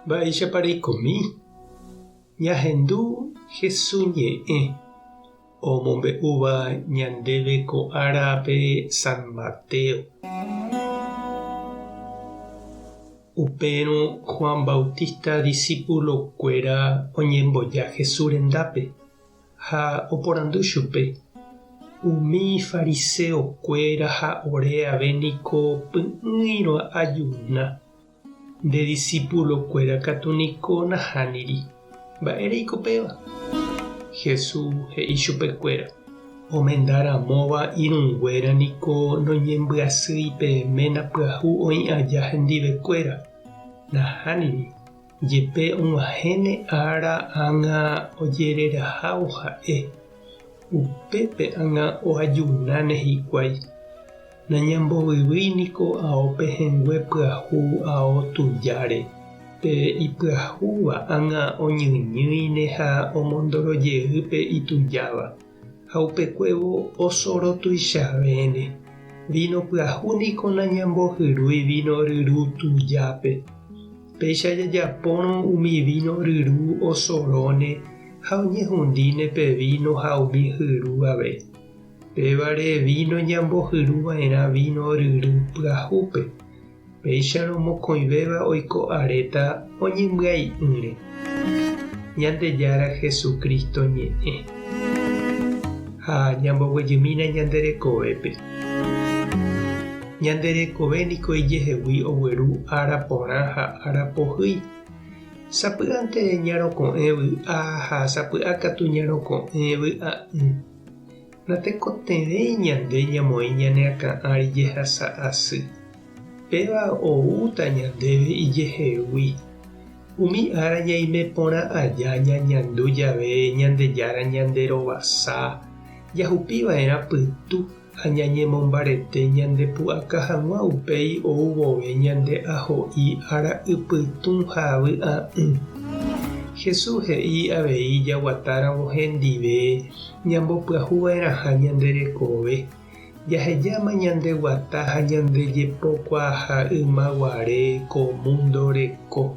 Mba'éichapareikomi. Ñahendu Jesús ñe'ẽ omombe'úva ñandéve ko árape San Mateo. Upérõ Juan Bautista discípulokuéra oñemboja Jesús rendápe ha oporandu chupe. Umi fariseokuéra ha oréaveniko py'ỹiro ajuna. Nde discípulokuéra katu niko nahániri. Mba'éreikopéva. Jesús he'i chupekuéra. Omendaramóva irũnguéra niko noñembyasýi peẽme napyahu oĩ aja hendivekuéra. Nahániri. Jepe og̃uahẽne ára ág̃a ojererahávo ha'e. Upépe ág̃a ohajunáne hikuái. Nañambovyvýi niko ao pehengue pyahu ao tujáre. Pe ipyahúva ág̃a oñyñýine ha omondorojeýpe itujáva. Ha upekuévo osorotuichavéne. Vino pyahu niko nañambohyrúi vino ryru tujápe. Péicha jajapórõ umi vino ryru osoróne ha oñehundíne pe vino ha umi hyru ave. Pévare vino ñambohyruva'erã vino ryru pyahúpe. Péicharõ mokõivéva oiko aréta oñembyai'ỹre. Ñandejára Jesucristo ñe'ẽ. Ha ñamboguejymína ñanderekovépe. Ñanderekove niko ijehegui ogueru ára porã ha ára pohýi. Sapy'ánte ñaroko'ẽ vy'a ha sapy'akatu ñaroko'ẽ vy'a'ỹ. Natekotevẽi ñande ñamoĩ ñaneakã'ãri jehasa asy. Péva oúta ñandéve ijehegui. Umi ára ñaime porã aja ñañandu jave ñandejára ñanderovasa. Jahupiva'erã pytu ha ñañemombarete ñandepu'aka hag̃ua upéi ou vove ñande aho'i ára ipytũ ha vy'a'ỹ. Jesús he'i avei jaguatáramo hendive ñambopyahuva'erãha ñanderekove. Jahejáma ñandeguata ha ñandejepokuaaha ymaguare ko mundo reko.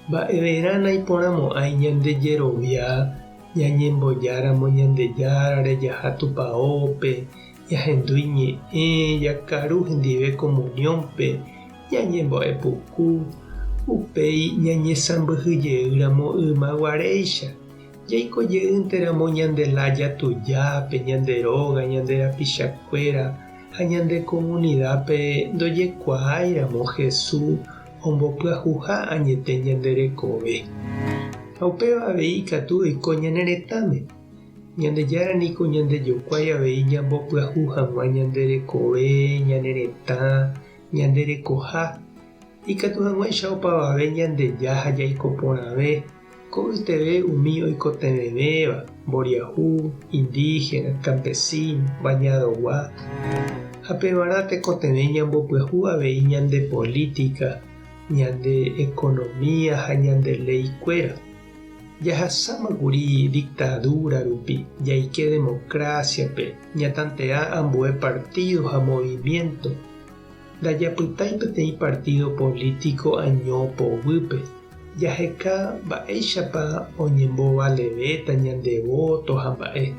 Mba'everã naiporãmo'ãi ñandejerovia ñañembojáramo ñandejárare jaha tupaópe, ñahendúi ñe'ẽ, jakaru hendive comunionpe, ñañembo'epuku, upéi ñañesãmbyhyjeýramo ymaguaréicha. Jaikojeýnteramo ñandelaja tujápe, ñanderóga, ñanderapichakuéra ha ñande comunidápe ndojekuaáiramo Jesús ombopyahuha añete ñanderekove. Ha upéva avei ikatu oiko ñane retãme. Ñandejára niko ñandejokuái avei ñambopyahu hag̃ua ñanderekove, ñane retã, ñanderekoha. Ikatu hag̃uáicha opavave ñandeja ha jaiko porãve. Ko yteve umi oikotevẽvéva, mboriahu, indígena, campesino, bañadogua. Ha pevarã tekotevẽ ñambopyahu avei ñande política, ñande economía ha ñande leikuéra. Jahasámakuri dictadura rupi, jaike democraciape, ñatantea ambue partido ha movimiento. Ndajapytái peteĩ partido político añopovýpe. Jaheka mba'éichapa oñembovalevéta ñande voto ha mba'e.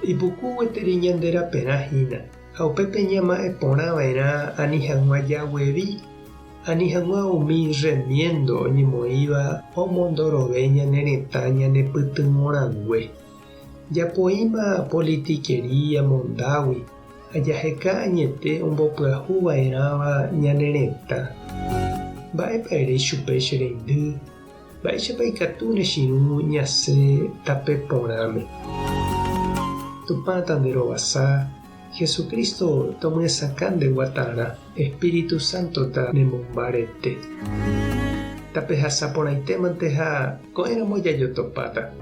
Ipuku gueteri ñanderaperãhína. Ha upépe ñama'eporãva'erã ani hag̃ua jaguevi, ani hag̃ua umi remiendo oñemoĩva omondorove ñane retã ñanepytyvõrangue. Japoíma politiquería mondágui ha jaheka añete ombopyahuva'erãva ñane retã. Mba'épaere chupe che reindy. Mba'éichapa ikatu nechirũ ñasẽ tape porãme. Tupã tanderovasa, Jesucristo tomyasãka ndeguatarã, Espíritu Santo ta nemombarete. Tape hasa porãitémante ha ko'ẽramo jajotopáta.